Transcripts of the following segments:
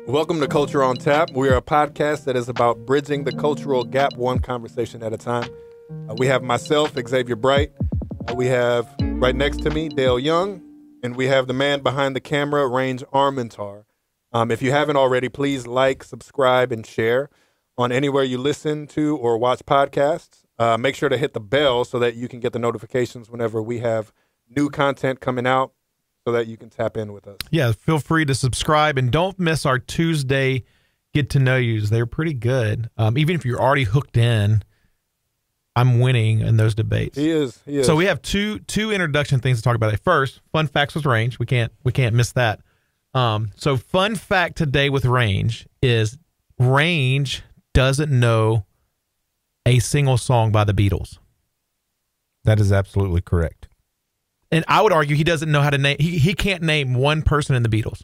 Welcome to Culture on Tap. We are a podcast that is about bridging the cultural gap one conversation at a time. We have myself, Xavier Bright. We have right next to me, Dale Young. And we have the man behind the camera, Range Armentar. If you haven't already, please like, subscribe, and share on anywhere you listen to or watch podcasts. Make sure to hit the bell so that you can get the notifications whenever we have new content coming out, so that you can tap in with us. Yeah, feel free to subscribe, and don't miss our Tuesday get-to-know-yous. They're pretty good. Even if you're already hooked in, I'm winning in those debates. He is. So we have two introduction things to talk about. First, fun facts with Range. We can't miss that. So fun fact today with Range is Range doesn't know a single song by the Beatles. That is absolutely correct. And I would argue he doesn't know how to name. He can't name one person in the Beatles.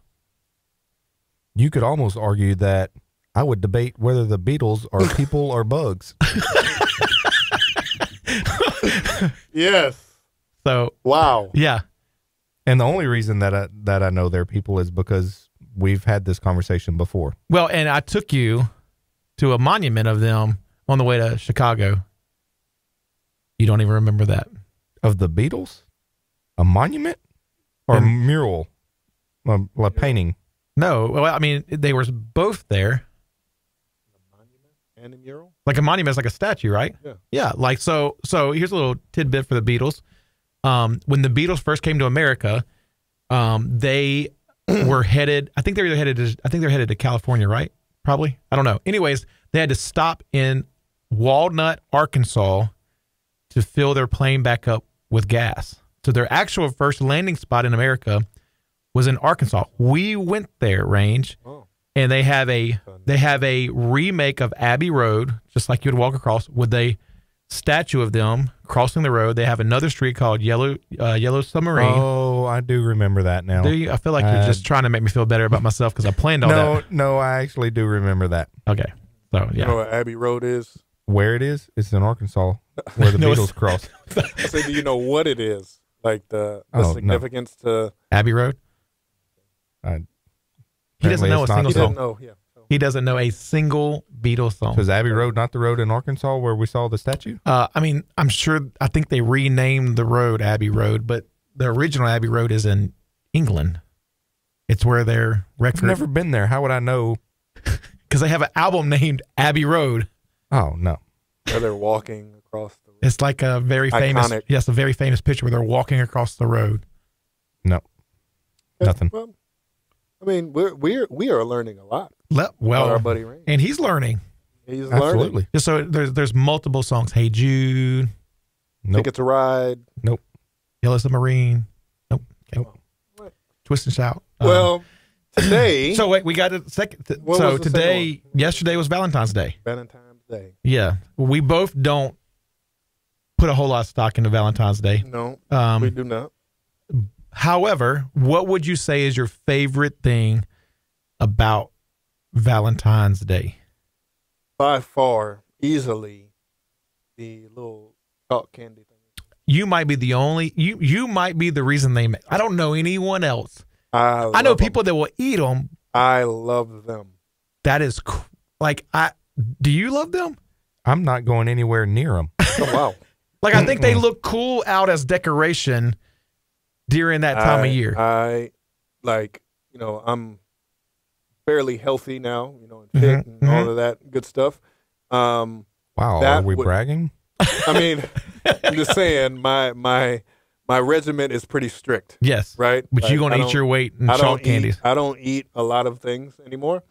You could almost argue that I would debate whether the Beatles are people or bugs. Yes. So wow. Yeah. And the only reason that I know they're people is because we've had this conversation before. Well, and I took you to a monument of them on the way to Chicago. You don't even remember that. Of the Beatles? A monument? Or a mural? A painting? No. Well, I mean, they were both there. A monument and a mural? Like a monument is like a statue, right? Yeah. Yeah. Like, so here's a little tidbit for the Beatles. When the Beatles first came to America, they were headed, I think they're headed to California, right? Probably. I don't know. Anyways, they had to stop in Walnut, Arkansas to fill their plane back up with gas. So their actual first landing spot in America was in Arkansas. We went there, Range, and they have a remake of Abbey Road, just like you would walk across, with a statue of them crossing the road. They have another street called Yellow Submarine. Oh, I do remember that now. Do you? I feel like you're just trying to make me feel better about myself because I planned all that. No, I actually do remember that. Okay, so yeah. You know what Abbey Road is? Where it is? It's in Arkansas, where the Beatles crossed. I said, do you know what it is? Like the significance to Abbey Road? He doesn't know a single song. He doesn't know a single Beatles song. So is Abbey Road not the road in Arkansas where we saw the statue? I mean, I think they renamed the road Abbey Road, but the original Abbey Road is in England. It's where their record. I've never been there. How would I know? Because they have an album named Abbey Road. Oh, no. Where they're walking across the road. It's like a very famous, a very famous picture where they're walking across the road. No, nothing. Well, I mean, we are learning a lot. Well, our buddy Range. And he's learning. He's Absolutely. learning. So there's multiple songs. Hey Jude. Nope. Ticket to Ride. Nope. Yellow Submarine. Nope. Okay. What? Twist and Shout. Well, today. So wait, we got a second. So today, yesterday was Valentine's Day. Valentine's Day. Yeah, we both don't put a whole lot of stock into Valentine's Day. No, we do not. However, what would you say is your favorite thing about Valentine's Day? By far, easily, the little chalk candy thing. You might be the only. You might be the reason they make. I don't know anyone else. I know people that will eat them. I love them. That is do you love them? I'm not going anywhere near them. Oh, wow. Like, I think they look cool out as decoration during that time of year. I'm fairly healthy now, and fit and all of that good stuff. Wow, are we bragging? I mean, I'm just saying my regimen is pretty strict. Yes. Right? But like, you're going to eat your weight in chalk candies. I don't eat a lot of things anymore.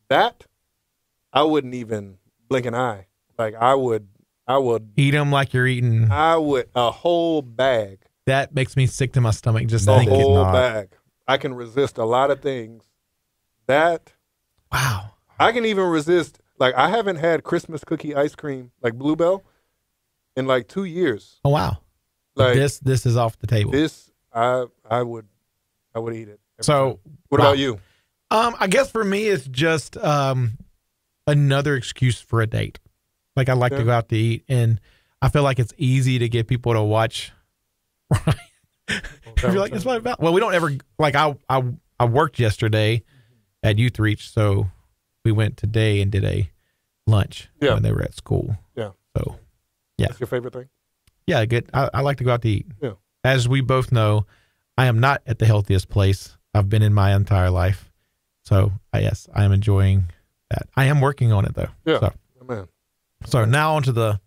That, I wouldn't even blink an eye. Like, I would eat them like you're eating. A whole bag. That makes me sick to my stomach just The thinking. whole bag. I can resist a lot of things. That. Wow. I can even resist. Like, I haven't had Christmas cookie ice cream, like Bluebell, in like 2 years. Oh, wow. Like, this is off the table. This, I would eat it. So, what about you? I guess for me, it's just another excuse for a date. Like, I like to go out to eat, and I feel like it's easy to get people to watch. Right? You're like, it's like, well, we don't ever, like, I worked yesterday, at Youth Reach, so we went today and did a lunch when they were at school. Yeah. So, yeah. That's your favorite thing? Yeah, good. I like to go out to eat. Yeah. As we both know, I am not at the healthiest place I've been in my entire life. So, yes, I am enjoying that. I am working on it, though. Yeah. So, man. So now on to the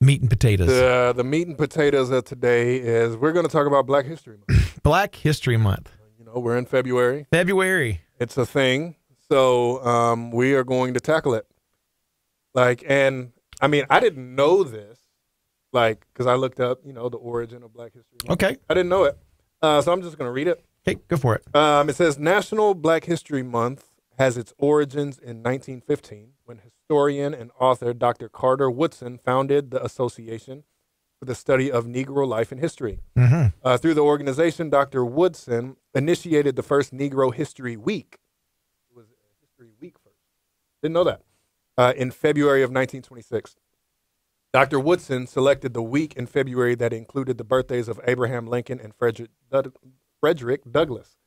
meat and potatoes. The meat and potatoes of today is we're going to talk about Black History Month. Black History Month. You know, we're in February. It's a thing. So we are going to tackle it. And I mean, I didn't know this, because I looked up, the origin of Black History Month. Okay. I didn't know it. So I'm just going to read it. Okay, go for it. It says National Black History Month has its origins in 1915 when historian and author Dr. Carter Woodson founded the Association for the Study of Negro Life and History. Mm-hmm. Through the organization, Dr. Woodson initiated the first Negro History Week. It was History Week first. Didn't know that. In February of 1926. Dr. Woodson selected the week in February that included the birthdays of Abraham Lincoln and Frederick Douglass,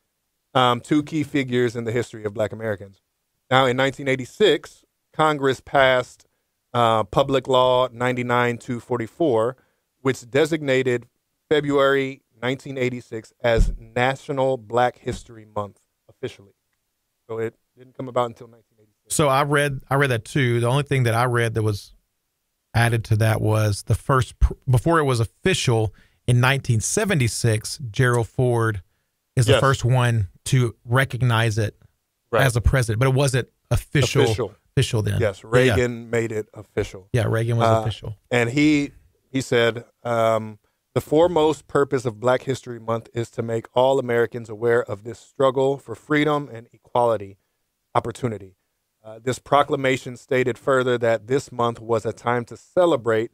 two key figures in the history of Black Americans. Now, in 1986, Congress passed Public Law 99-244, which designated February 1986 as National Black History Month officially. So it didn't come about until 1986. So I read that too. The only thing that I read that was added to that was the first, before it was official in 1976, Gerald Ford is the first one to recognize it as a president, but it wasn't official then. Yes, Reagan made it official. Yeah, Reagan was official. And he said, the foremost purpose of Black History Month is to make all Americans aware of this struggle for freedom and equality opportunity. This proclamation stated further that this month was a time to celebrate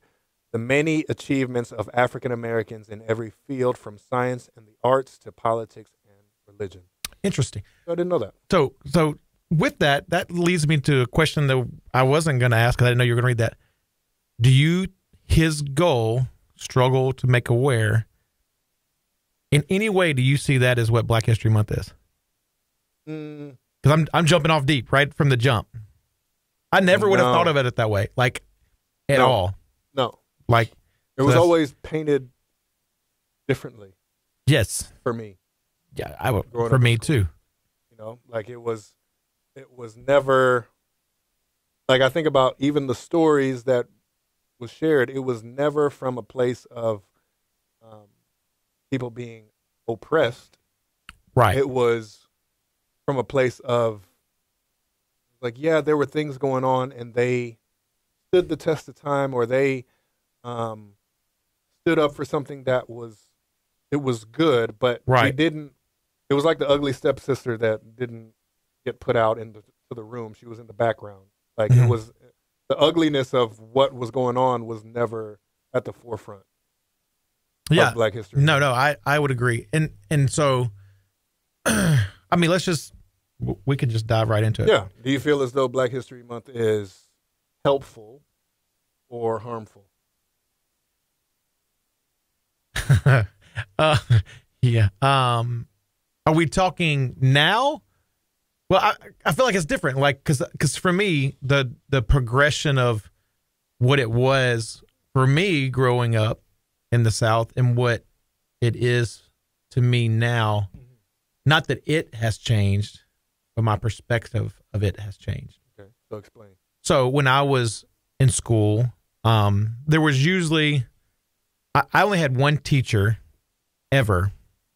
the many achievements of African Americans in every field, from science and the arts to politics and religion. Interesting. I didn't know that. So with that leads me to a question that I wasn't going to ask because I didn't know you were going to read that. Do his goal, struggle to make aware, in any way do you see that as what Black History Month is? Because I'm jumping off deep right from the jump. I never would have thought of it that way, at all. No. It was always painted differently. Yes. For me. Yeah, for me too. It was never, I think about even the stories that was shared, it was never from a place of people being oppressed. Right. It was from a place of there were things going on and they stood the test of time, or they stood up for something that was good, but we didn't. It was like the ugly stepsister that didn't get put out into the room. She was in the background. It was the ugliness of what was going on was never at the forefront. Of Black history. No, I would agree. And so, I mean, we could just dive right into it. Yeah. Do you feel as though Black History Month is helpful or harmful? Yeah. Are we talking now? Well, I feel like it's different. Because for me, the progression of what it was for me growing up in the South and what it is to me now, not that it has changed, but my perspective of it has changed. Okay, so explain. So when I was in school, there was usually, I only had one teacher ever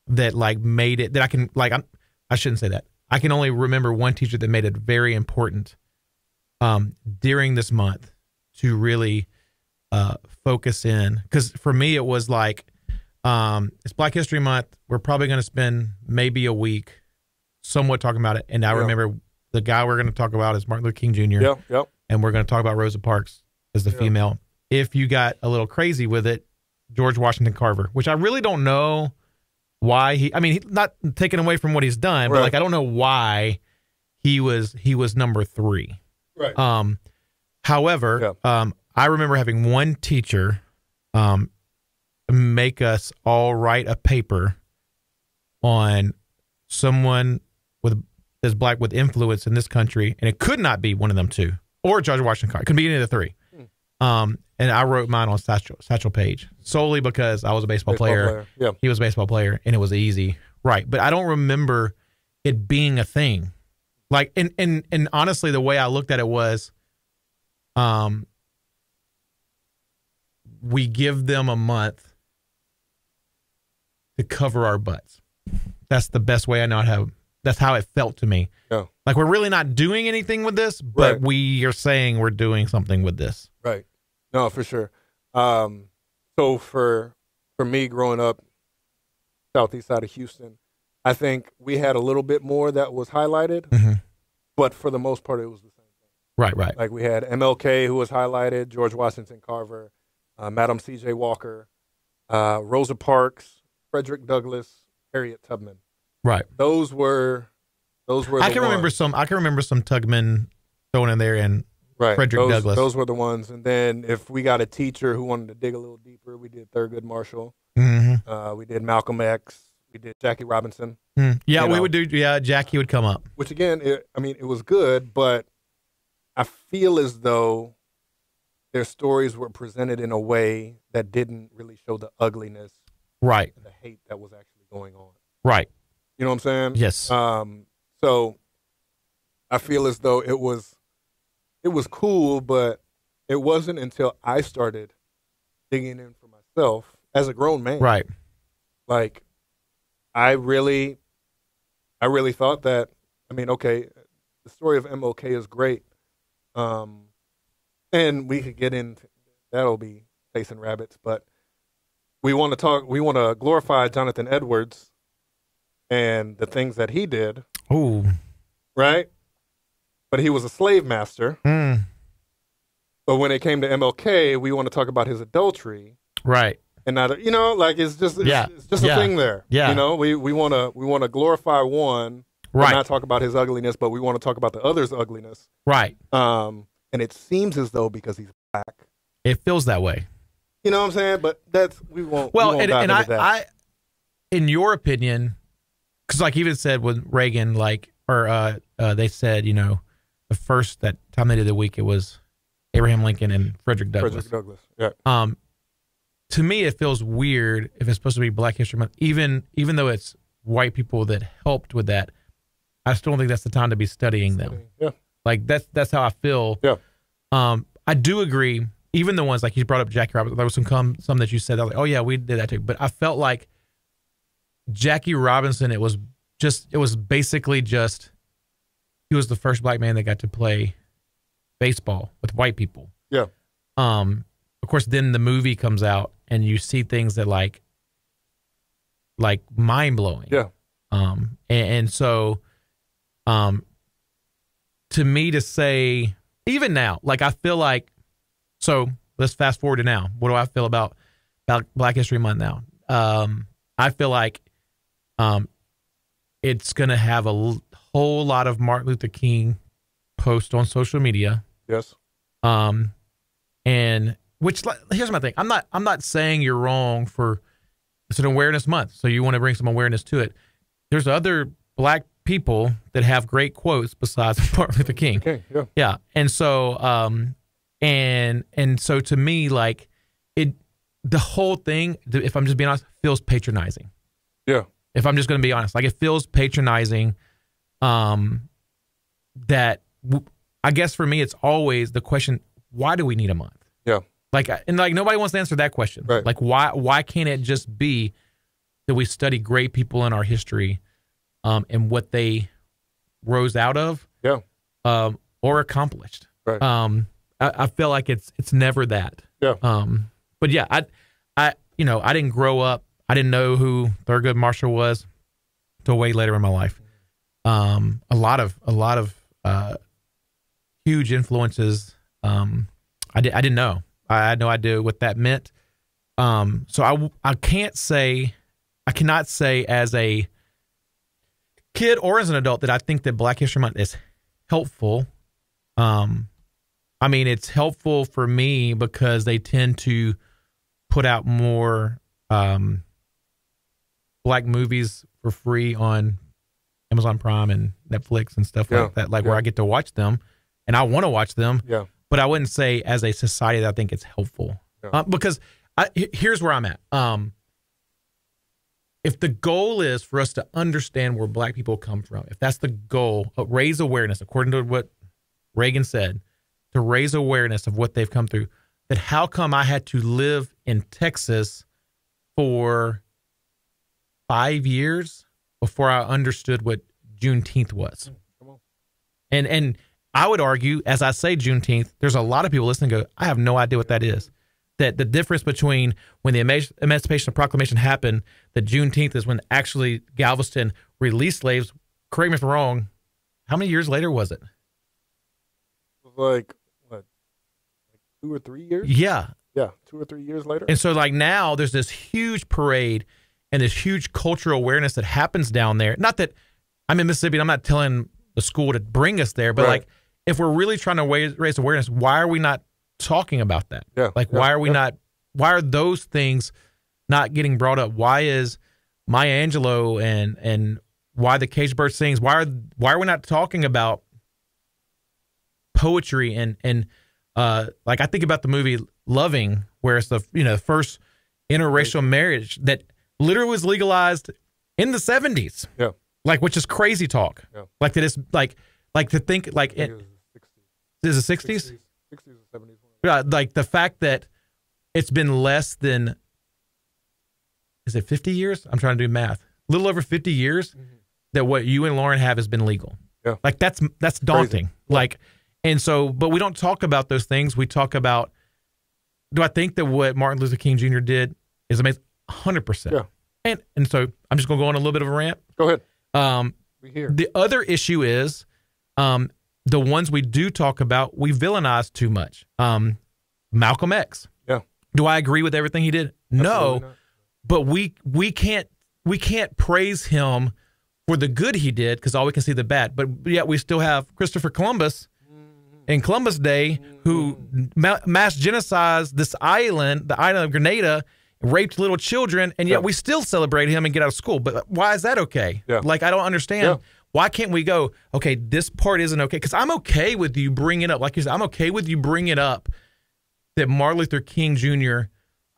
that made it, that I can, I shouldn't say that. I can only remember one teacher that made it very important during this month to really focus in. Because for me, it was it's Black History Month. We're probably going to spend maybe a week somewhat talking about it. And I remember the guy we're going to talk about is Martin Luther King Jr. Yep. And we're going to talk about Rosa Parks as the female. If you got a little crazy with it, George Washington Carver, which I really don't know why he's not taken away from what he's done, but I don't know why he was number 3. Right. However, I remember having one teacher make us all write a paper on someone with that's black with influence in this country, and it could not be one of them two, or George Washington Carver. It could be any of the three. And I wrote mine on Satchel Paige solely because I was a baseball player. Yeah. He was a baseball player, and it was easy. Right. But I don't remember it being a thing. Like, and honestly, the way I looked at it was, we give them a month to cover our butts. That's the best way I know how. That's how it felt to me. Yeah. Like, we're really not doing anything with this, but we are saying we're doing something with this. Right. No, for sure. So for me growing up southeast side of Houston, I think we had a little bit more that was highlighted, but for the most part, it was the same thing. Right. Like, we had MLK, who was highlighted, George Washington Carver, Madam C.J. Walker, Rosa Parks, Frederick Douglass, Harriet Tubman. Right. Those were. I can remember some Tubman thrown in there, and Frederick Douglass. Those were the ones. And then if we got a teacher who wanted to dig a little deeper, we did Thurgood Marshall. We did Malcolm X. We did Jackie Robinson. Yeah, we would do. Yeah, Jackie would come up. Which again, it was good, but I feel as though their stories were presented in a way that didn't really show the ugliness, right, and the hate that was actually going on. Right. You know what I'm saying? Yes. So I feel as though it was cool, but it wasn't until I started digging in for myself as a grown man. Right. Like, I really thought that, okay, the story of MLK is great. And we could get into, that'll be chasing rabbits, but we want to glorify Jonathan Edwards and the things that he did. Ooh. Right? But he was a slave master. But when it came to MLK, we want to talk about his adultery. Right. And not, it's just a thing there. Yeah. We want to glorify one, right, and not talk about his ugliness, but we want to talk about the other's ugliness. Right. And it seems as though because he's black, it feels that way. You know what I'm saying? But we won't. Well, we won't dive into that. I, in your opinion, because like even said with Reagan, they said, the first that time they did the week, it was Abraham Lincoln and Frederick Douglass. Yeah. To me, it feels weird if it's supposed to be Black History Month, even though it's white people that helped with that. I still don't think that's the time to be studying them. Yeah. Like that's how I feel. Yeah. I do agree. Even the ones like you brought up Jackie Robinson, there was some that you said, I was like, oh yeah, we did that too. But I felt like Jackie Robinson, it was basically just he was the first black man that got to play baseball with white people. Yeah. Of course, then the movie comes out and you see things that like mind blowing. Yeah. And so, to me to say, even now, like I feel like, so let's fast forward to now. What do I feel about Black History Month now? I feel like, it's going to have a whole lot of Martin Luther King posts on social media. Yes. And which, here's my thing. I'm not saying you're wrong for, it's an awareness month, so you want to bring some awareness to it. There's other black people that have great quotes besides Martin Luther King. Okay, yeah. Yeah. And so, and so to me, like the whole thing, if I'm just being honest, feels patronizing. Yeah. If I'm just going to be honest, like it feels patronizing. That I guess for me, it's always the question: why do we need a month? Yeah. Like, and like nobody wants to answer that question. Right. Like, why can't it just be that we study great people in our history, and what they rose out of, yeah, or accomplished. Right. I feel like it's never that. Yeah. But yeah, I didn't grow up. I didn't know who Thurgood Marshall was till way later in my life. A lot of huge influences. I didn't know. I had no idea what that meant. So I cannot say as a kid or as an adult that I think that Black History Month is helpful. I mean, it's helpful for me because they tend to put out more black movies for free on Amazon Prime and Netflix and stuff like that, where I get to watch them, and I want to watch them. Yeah. But I wouldn't say as a society that I think it's helpful, because here's where I'm at. If the goal is for us to understand where Black people come from, if that's the goal, raise awareness, according to what Reagan said, to raise awareness of what they've come through, that how come I had to live in Texas for 5 years before I understood what Juneteenth was? Come on. And I would argue, as I say Juneteenth, there's a lot of people listening go, I have no idea what that is. That the difference between when the Emancipation Proclamation happened, that Juneteenth is when actually Galveston released slaves. Correct me if I'm wrong. How many years later was it? It was like, what, 2 or 3 years? Yeah. Yeah, 2 or 3 years later. And so like now there's this huge parade and this huge cultural awareness that happens down there. Not that I'm in Mississippi and I'm not telling the school to bring us there, but like if we're really trying to raise awareness, why are we not talking about that? Why are we not, why are those things not getting brought up? Why is Maya Angelou and why the Cage Bird sings? Why are we not talking about poetry and like I think about the movie Loving, where it's the first interracial marriage that literally was legalized in the 70s. Yeah. Like, which is crazy talk. Yeah. Like that is like to think like it is the 60s? 60s or 70s. Yeah, like the fact that it's been less than, is it 50 years? I'm trying to do math. A little over 50 years that what you and Lauren have has been legal. Yeah. Like that's daunting. Like, and so, but we don't talk about those things. We talk about, do I think that what Martin Luther King Jr. did is amazing? 100%. Yeah. And so I'm just going to go on a little bit of a rant. Go ahead. We hear. The other issue is, the ones we do talk about, we villainize too much. Malcolm X. Yeah. Do I agree with everything he did? Absolutely no. Not. But we can't praise him for the good he did because all we can see the bad. But yet we still have Christopher Columbus in Columbus Day who mass genocided this island, the island of Grenada, raped little children, and yet we still celebrate him and get out of school. But why is that okay? Yeah. Like, I don't understand. Yeah. Why can't we go, okay, this part isn't okay? Because I'm okay with you bringing up, like you said, I'm okay with you bringing up that Martin Luther King Jr.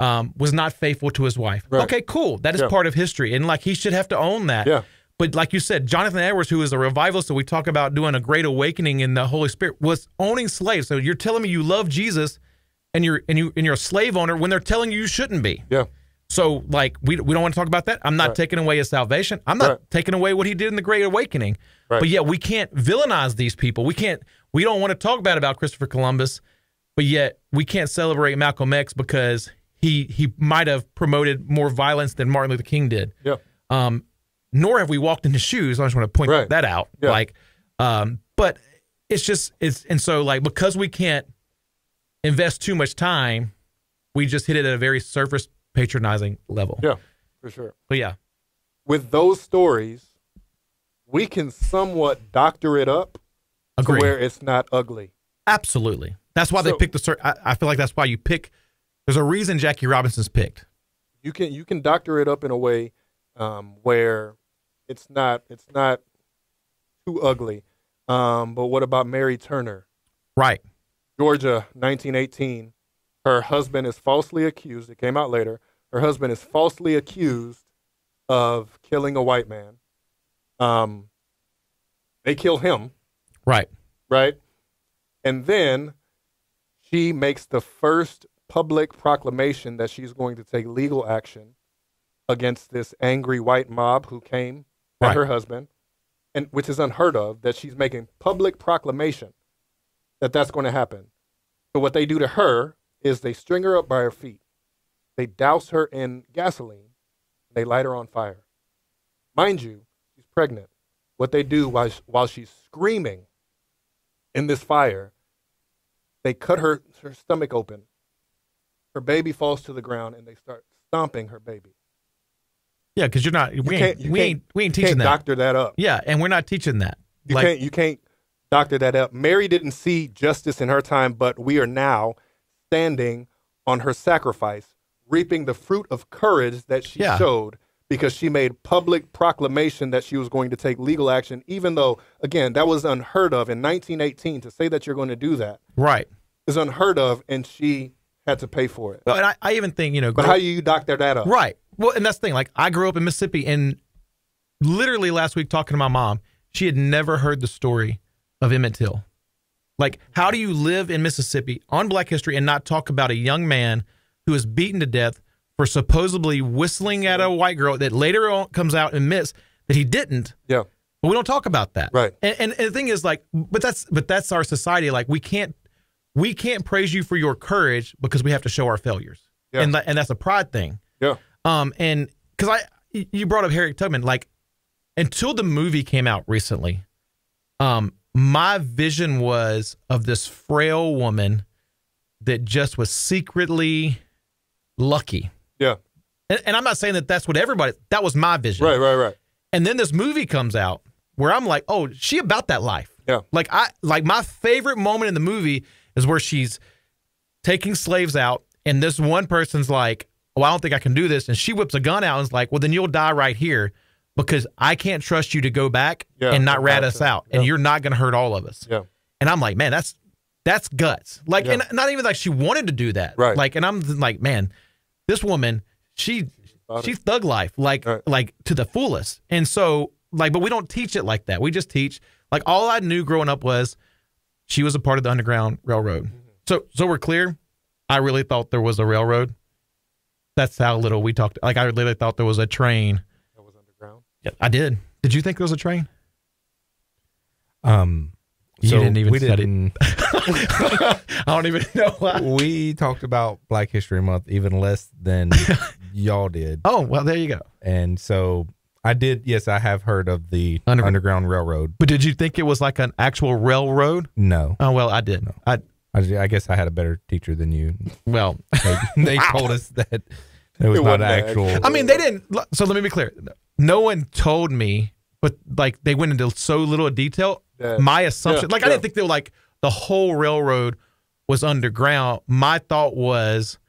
Was not faithful to his wife. Right. Okay, cool. That is part of history. And, like, he should have to own that. Yeah. But like you said, Jonathan Edwards, who is a revivalist that we talk about doing a great awakening in the Holy Spirit, was owning slaves. So you're telling me you love Jesus and you're a slave owner when they're telling you shouldn't be. Yeah. So, like, we don't want to talk about that. I'm not taking away his salvation. I'm not taking away what he did in the Great Awakening. Right. But yet we can't villainize these people. We don't want to talk bad about Christopher Columbus, but yet we can't celebrate Malcolm X because he might have promoted more violence than Martin Luther King did. Yeah. Nor have we walked in his shoes. I just want to point that out. Yeah. Like, but and so, like, because we can't invest too much time, we just hit it at a very surface patronizing level. Yeah, for sure. But yeah, with those stories, we can somewhat doctor it up to where it's not ugly. Absolutely. That's why they picked the. I feel like that's why you pick. There's a reason Jackie Robinson's picked. You can doctor it up in a way where it's not too ugly. But what about Mary Turner? Right. Georgia, 1918. Her husband is falsely accused. It came out later. Her husband is falsely accused of killing a white man. They kill him. Right. Right. And then she makes the first public proclamation that she's going to take legal action against this angry white mob who came at her husband, and which is unheard of, that she's making public proclamation that that's going to happen. So what they do to her is they string her up by her feet. They douse her in gasoline. They light her on fire. Mind you, she's pregnant. What they do while she's screaming in this fire, they cut her stomach open. Her baby falls to the ground, and they start stomping her baby. Yeah, because we ain't teaching that. Doctor that up. Yeah, and we're not teaching that. You can't doctor that up. Mary didn't see justice in her time, but we are now standing on her sacrifice, reaping the fruit of courage that she showed because she made public proclamation that she was going to take legal action, even though, again, that was unheard of in 1918. To say that you're going to do that Right. is unheard of, and she had to pay for it. Well, and I even think, But how you doctor that up? Right. Well, and that's the thing. Like, I grew up in Mississippi, and literally last week talking to my mom, she had never heard the story of Emmett Till. Like, how do you live in Mississippi on Black History and not talk about a young man who was beaten to death for supposedly whistling at a white girl that later on comes out and admits that he didn't? Yeah. But we don't talk about that. Right. And the thing is, like, but that's our society. Like, we can't praise you for your courage because we have to show our failures. Yeah. And that's a pride thing. Yeah. And because you brought up Harriet Tubman, like, until the movie came out recently, my vision was of this frail woman that just was secretly lucky. Yeah. And I'm not saying that that's what that was my vision. Right. And then this movie comes out where I'm like, oh, she about that life. Yeah. Like, my favorite moment in the movie is where she's taking slaves out, and this one person's like, oh, I don't think I can do this. And she whips a gun out and is like, well, then you'll die right here because I can't trust you to go back and not rat us out. And you're not going to hurt all of us. Yeah. And I'm like, man, that's guts. Like, and not even like she wanted to do that. Right. Like, and I'm like, man, this woman, she's thug life, like to the fullest. And so, like, but we don't teach it like that. We just teach, like, all I knew growing up was she was a part of the Underground Railroad. So we're clear. I really thought there was a railroad. That's how little we talked. Like, I really thought there was a train. That was underground? Yeah, I did. Did you think there was a train? You didn't even study. I don't even know why. We talked about Black History Month even less than y'all did. Oh, well, there you go. And so I did. Yes, I have heard of the Underground Railroad. But did you think it was like an actual railroad? No. Oh, well, I did. No. I guess I had a better teacher than you. Well, they told us that it was not actual. I mean, they didn't. So let me be clear. No one told me, but like they went into so little detail. My assumption, I didn't think they were like the whole railroad was underground. My thought was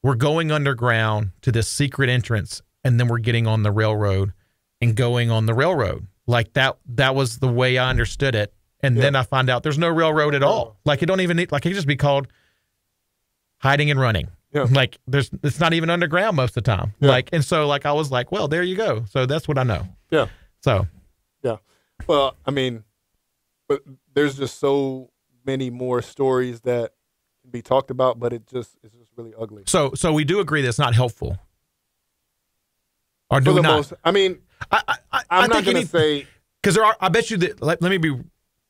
we're going underground to this secret entrance, and then we're getting on the railroad and going on the railroad. Like that was the way I understood it. And then I find out there's no railroad at all. Like, it don't even need, like, it could just be called hiding and running. Yeah. Like, it's not even underground most of the time. Yeah. Like, and so, like, I was like, well, there you go. So that's what I know. Yeah. So. Yeah. Well, I mean, but there's just so many more stories that can be talked about, but it's just really ugly. So we do agree that's not helpful. Or do we not? Most, I mean, I'm not going to say. Because I bet you that, let me be.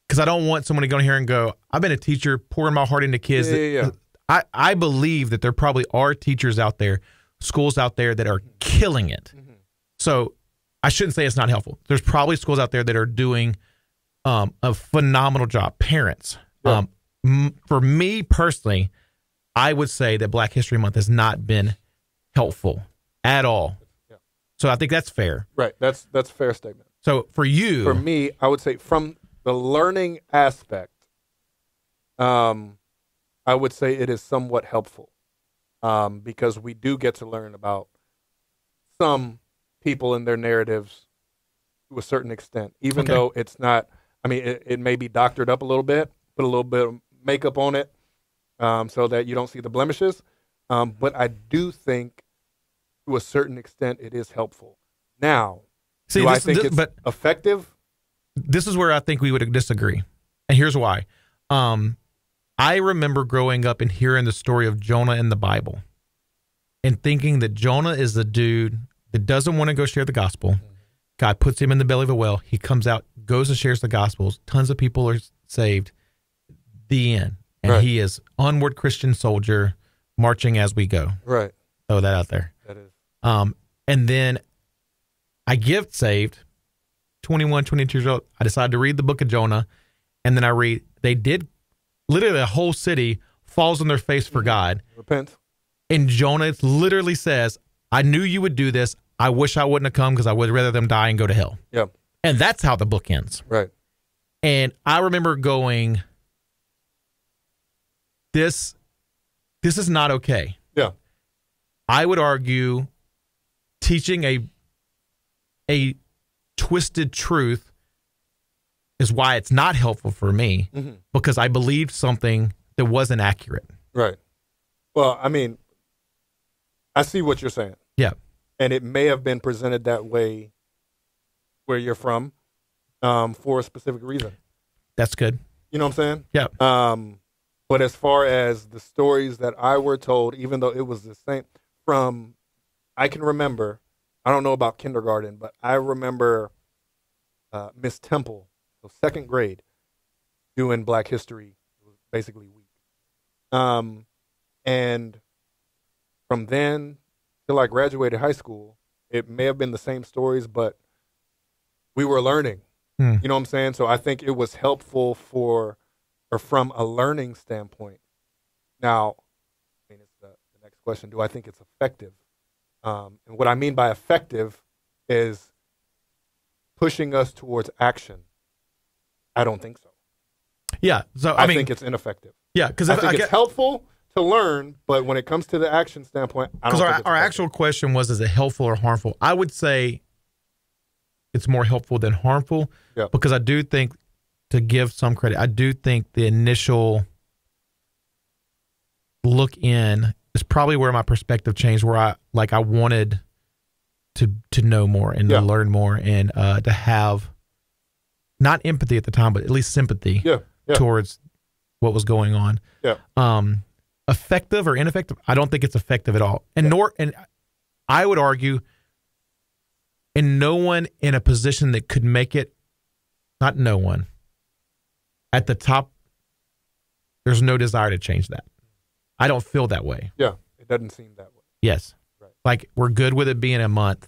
Because I don't want someone to go in here and go, I've been a teacher pouring my heart into kids. I believe that there probably are teachers out there, schools out there that are killing it. Mm-hmm. So I shouldn't say it's not helpful. There's probably schools out there that are doing a phenomenal job. Parents. Yeah. For me personally, I would say that Black History Month has not been helpful at all. Yeah. So I think that's fair. Right. That's a fair statement. So for you. For me, I would say from the learning aspect, I would say it is somewhat helpful because we do get to learn about some people and their narratives to a certain extent, even though it's not, I mean, it may be doctored up a little bit, put a little bit of makeup on it so that you don't see the blemishes. But I do think to a certain extent it is helpful. Now, do I think it's effective? This is where I think we would disagree. And here's why. I remember growing up and hearing the story of Jonah in the Bible and thinking that Jonah is the dude that doesn't want to go share the gospel. God puts him in the belly of a whale. He comes out, goes and shares the gospels. Tons of people are saved. The end. And he is onward Christian soldier marching as we go. Right. Throw that out there. That is. And then I get saved. 21, 22 years old, I decided to read the book of Jonah, and then I read, they did, literally a whole city falls on their face for God. Repent. And Jonah literally says, I knew you would do this. I wish I wouldn't have come because I would rather them die and go to hell. Yeah. And that's how the book ends. Right. And I remember going, this is not okay. Yeah. I would argue teaching a a twisted truth is why it's not helpful for me, because I believed something that wasn't accurate. Right. Well, I mean, I see what you're saying. Yeah. And it may have been presented that way where you're from for a specific reason. That's good. You know what I'm saying? Yeah. But as far as the stories that I were told, even though it was the same from, I can remember, I don't know about kindergarten, but I remember Miss Temple, so second grade, doing Black History, basically week. And from then till I graduated high school, it may have been the same stories, but we were learning. You know what I'm saying? So I think it was helpful from a learning standpoint. Now, I mean, it's the next question. Do I think it's effective? And what I mean by effective is pushing us towards action. I don't think so. Yeah. So I think it's ineffective. Yeah, because I think it's helpful to learn, but when it comes to the action standpoint, I don't think it's our effective. actual question was, is it helpful or harmful? I would say it's more helpful than harmful, because I do think, to give some credit, I do think the initial look in is probably where my perspective changed, where I wanted to know more and to learn more and to have not empathy at the time, but at least sympathy towards what was going on. Effective or ineffective? I don't think it's effective at all. And and I would argue, and no one in a position that could make it, not no one, at the top, there's no desire to change that. I don't feel that way. Yeah, it doesn't seem that way. Yes. Right. Like, we're good with it being a month.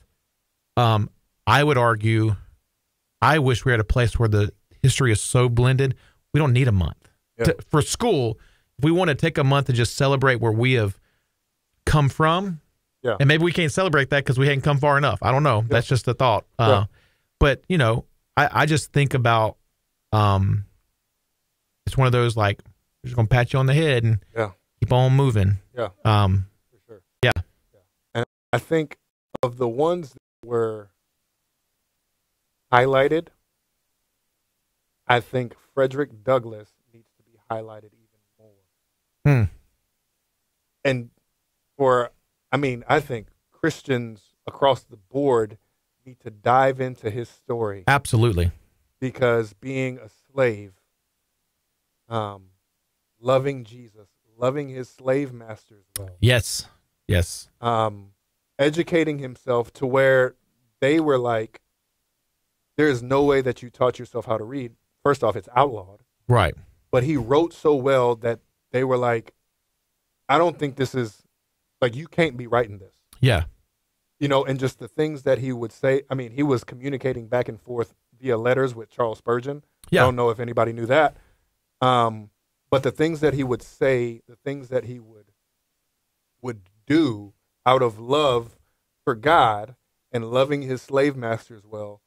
I would argue, I wish we were at a place where the history is so blended, we don't need a month. For school, if we want to take a month to just celebrate where we have come from, and maybe we can't celebrate that because we hadn't come far enough. I don't know. That's just a thought. But, you know, I just think about, it's one of those, like, we're just going to pat you on the head and keep on moving. For sure. Yeah. And I think of the ones that were highlighted, I think Frederick Douglass needs to be highlighted even more. And I think Christians across the board need to dive into his story. Absolutely. Because being a slave, loving Jesus, loving his slave masters well. Yes. Educating himself to where they were like, there is no way that you taught yourself how to read. First off, it's outlawed. Right. But he wrote so well that they were like, I don't think this is, like, you can't be writing this. Yeah. You know, and just the things that he would say. I mean, he was communicating back and forth via letters with Charles Spurgeon. I don't know if anybody knew that. But the things that he would say, the things that he would do out of love for God and loving his slave masters well.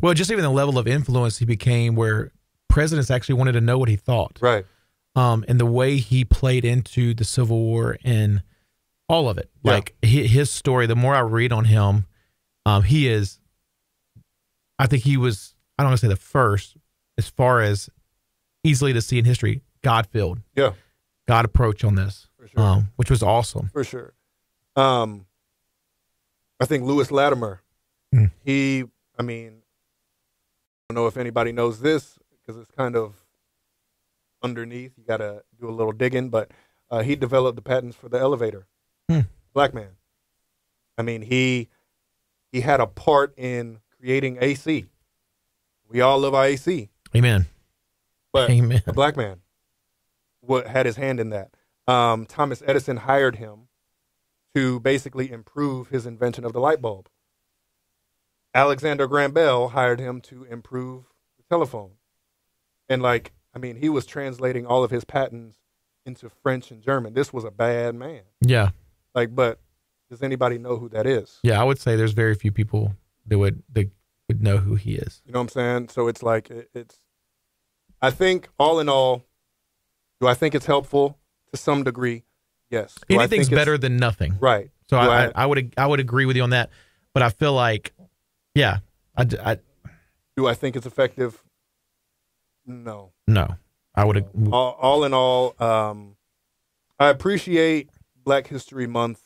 Well, just even the level of influence he became, where presidents actually wanted to know what he thought. Right. And the way he played into the Civil War and all of it. Like, his story, the more I read on him, I think he was, I don't want to say the first, as far as easily to see in history, God-filled. Yeah. God approach on this, For sure. Which was awesome. For sure. I think Lewis Latimer, I don't know if anybody knows this because it's kind of underneath. You got to do a little digging, but he developed the patents for the elevator. Black man. I mean, he had a part in creating AC. We all love our AC. Amen. But Amen. a black man had his hand in that. Thomas Edison hired him to basically improve his invention of the light bulb. Alexander Graham Bell hired him to improve the telephone. And he was translating all of his patents into French and German. This was a bad man. Yeah. But does anybody know who that is? Yeah, I would say there's very few people that would know who he is. You know what I'm saying? So it's like, I think all in all, do I think it's helpful to some degree? Yes. Anything's better than nothing. Right. So I would agree with you on that. But I feel like Yeah. Do I think it's effective? No. No. I would. All in all, I appreciate Black History Month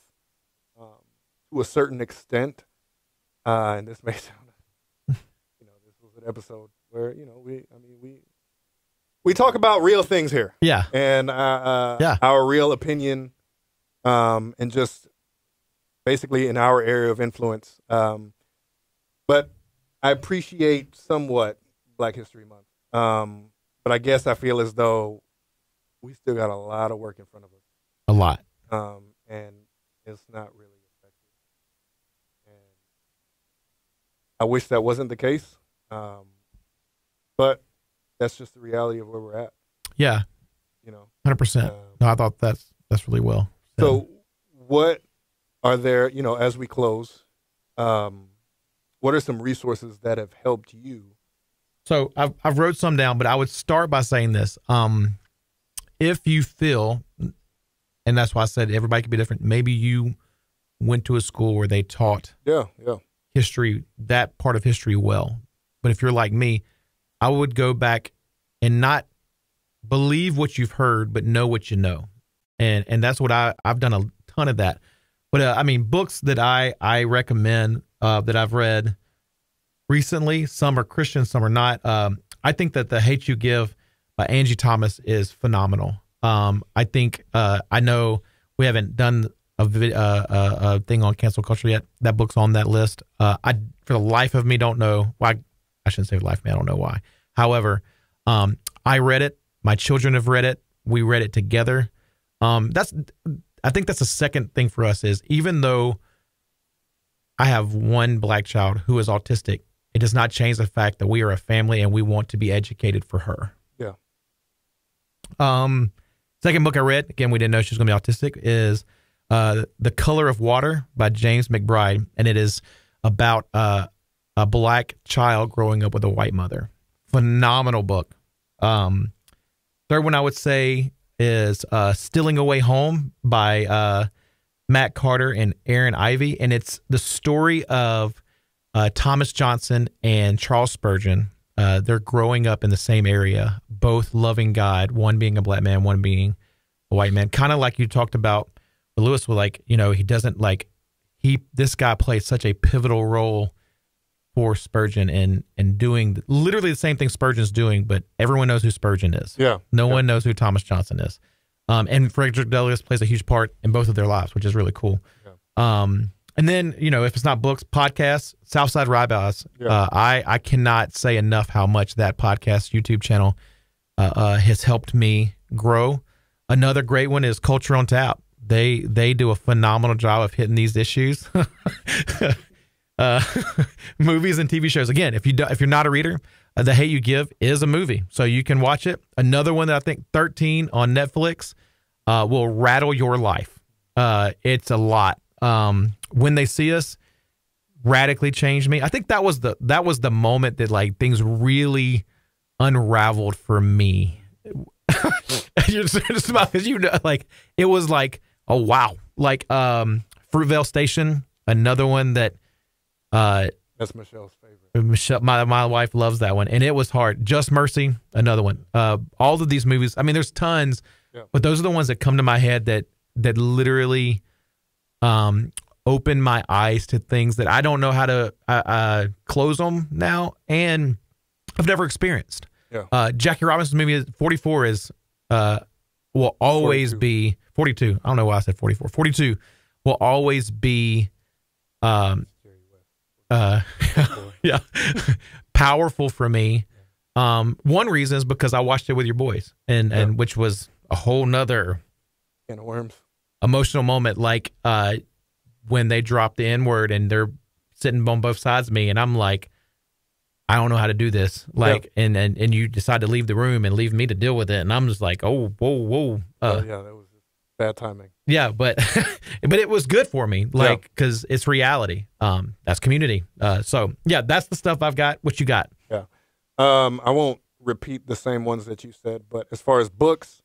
to a certain extent, and this may sound, this was an episode where we talk about real things here, Yeah. and our real opinion, and just basically in our area of influence. But I appreciate somewhat Black History Month, but I guess I feel as though we still got a lot of work in front of us. A lot. And it's not really effective. And I wish that wasn't the case. But that's just the reality of where we're at. Yeah. 100%. No, I thought that's really well. So what are there, as we close, what are some resources that have helped you? So I've wrote some down, but I would start by saying this. If you feel, and that's why I said everybody could be different. Maybe you went to a school where they taught history, that part of history well. But if you're like me, I would go back and not believe what you've heard, but know what you know. And that's what I've done a ton of that. But books that I recommend that I've read recently, some are Christian, some are not. I think that The Hate You Give by Angie Thomas is phenomenal. I think I know we haven't done a thing on cancel culture yet. That book's on that list. I for the life of me don't know why. I shouldn't say for the life of me, I don't know why. However, I read it. My children have read it. We read it together. I think that's the second thing for us is even though I have one black child who is autistic, it does not change the fact that we are a family and we want to be educated for her. Yeah. Second book I read, again, we didn't know she was going to be autistic, is The Color of Water by James McBride. And it is about a black child growing up with a white mother. Phenomenal book. Third one I would say is Stealing Away Home by Matt Carter and Aaron Ivey. And it's the story of Thomas Johnson and Charles Spurgeon. They're growing up in the same area, both loving God, one being a black man, one being a white man. Kind of like you talked about Lewis, with he doesn't this guy plays such a pivotal role for Spurgeon and doing literally the same thing Spurgeon's doing, but everyone knows who Spurgeon is. Yeah. No one knows who Thomas Johnson is. And Frederick Douglass plays a huge part in both of their lives, which is really cool. Yeah. And then, if it's not books, podcasts, Southside Ryebaws. Yeah. I cannot say enough how much that podcast YouTube channel has helped me grow. Another great one is Culture on Tap. They do a phenomenal job of hitting these issues. Movies and TV shows. Again, if you're not a reader, The Hate You Give is a movie, so you can watch it. Another one that I think 13 on Netflix will rattle your life. It's a lot. When They See Us radically changed me. I think that was the moment that things really unraveled for me. Just about because it was oh wow, Fruitvale Station. Another one that. That's Michelle's favorite. Michelle, my wife loves that one, and it was hard. Just Mercy, another one. All of these movies. There's tons, but those are the ones that come to my head that literally open my eyes to things that I don't know how to close them now, and I've never experienced. Yeah. Jackie Robinson's movie 44 is will always 42. be 42. I don't know why I said 44. 42 will always be yeah, powerful for me. One reason is because I watched it with your boys, and which was a whole nother can of worms emotional moment. When they drop the N-word and they're sitting on both sides of me, and I'm like, I don't know how to do this. And you decide to leave the room and leave me to deal with it, and I'm just like, oh, whoa. Yeah, that was bad timing. Yeah, but but it was good for me, because it's reality. That's Community. So yeah, that's the stuff I've got. What you got? Yeah, I won't repeat the same ones that you said, but as far as books,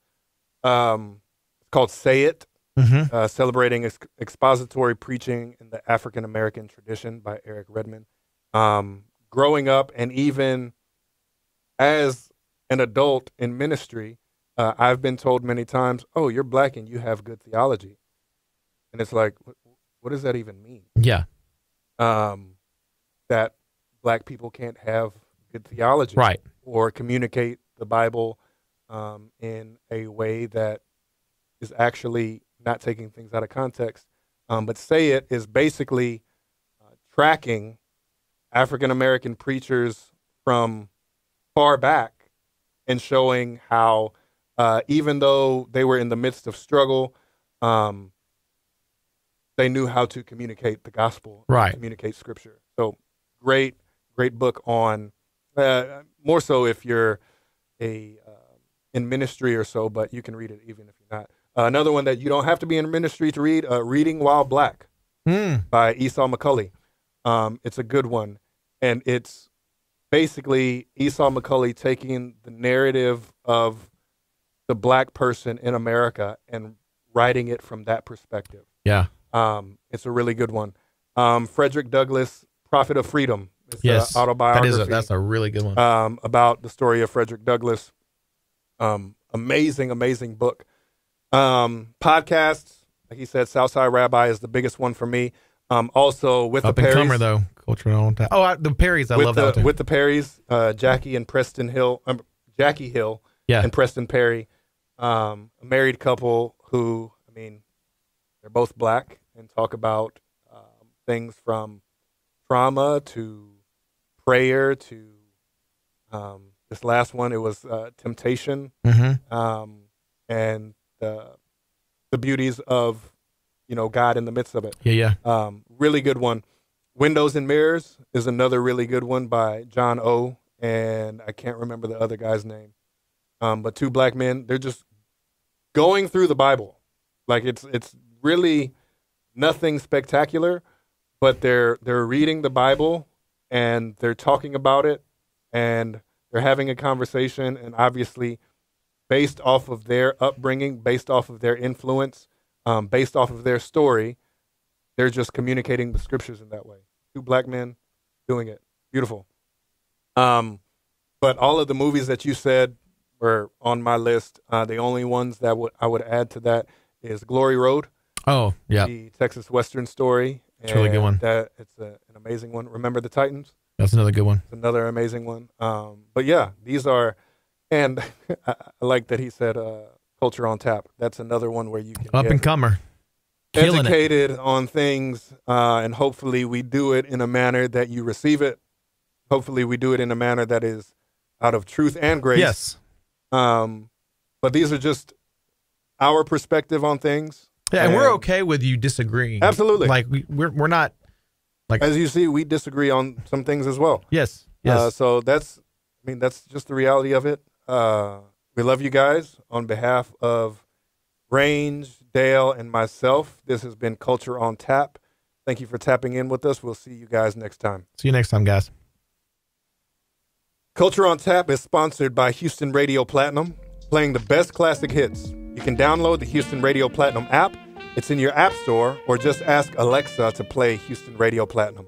it's called Say It, Celebrating Expository Preaching in the African American Tradition by Eric Redmond. Growing up and even as an adult in ministry, I've been told many times, "Oh, you're black and you have good theology," and it's like, what does that even mean? Yeah. That black people can't have good theology, Right. or communicate the Bible in a way that is actually not taking things out of context. But say it is basically tracking African American preachers from far back and showing how, even though they were in the midst of struggle, they knew how to communicate the gospel, Right. communicate scripture. So great book on, more so if you're in ministry or so, but you can read it even if you're not. Another one that you don't have to be in ministry to read, Reading While Black by Esau McCulley. It's a good one. And it's basically Esau McCulley taking the narrative of the black person in America and writing it from that perspective. Yeah. It's a really good one. Frederick Douglass, Prophet of Freedom. It's Yes. an autobiography. That's a really good one. About the story of Frederick Douglass. Amazing book. Podcasts, like he said, Southside Rabbi is the biggest one for me. Also with Up the and Perrys. comer though, cultural on time. Oh, the Perrys, I love that one too. With the Perrys, Jackie and Preston Hill, Jackie Hill Yeah. and Preston Perry, a married couple who, I mean, they're both black and talk about things from trauma to prayer to this last one. It was temptation, and the beauties of, God in the midst of it. Yeah. Really good one. Windows and Mirrors is another really good one by John O. And I can't remember the other guy's name. But two black men, they're just going through the Bible. Like it's really nothing spectacular, but they're reading the Bible and they're talking about it and they're having a conversation, and obviously based off of their upbringing, based off of their influence, based off of their story, they're just communicating the scriptures in that way. Two black men doing it. Beautiful. But all of the movies that you said were on my list. The only ones that I would add to that is Glory Road. Oh, yeah. The Texas Western story. It's a really good one. It's an amazing one. Remember the Titans? That's another good one. It's another amazing one. But yeah, these are, and I like that he said Culture on Tap. That's another one where you can Up get and comer. Killing educated on things, and hopefully we do it in a manner that you receive it. Hopefully we do it in a manner that is out of truth and grace. Yes. But these are just our perspective on things. Yeah, and we're okay with you disagreeing. Absolutely. Like we're not like, as you see, we disagree on some things as well. Yes. So that's just the reality of it. We love you guys. On behalf of Range, Dale, and myself, this has been Culture on Tap. Thank you for tapping in with us. We'll see you guys next time. See you next time, guys. Culture on Tap is sponsored by Houston Radio Platinum, playing the best classic hits. You can download the Houston Radio Platinum app. It's in your app store, or just ask Alexa to play Houston Radio Platinum.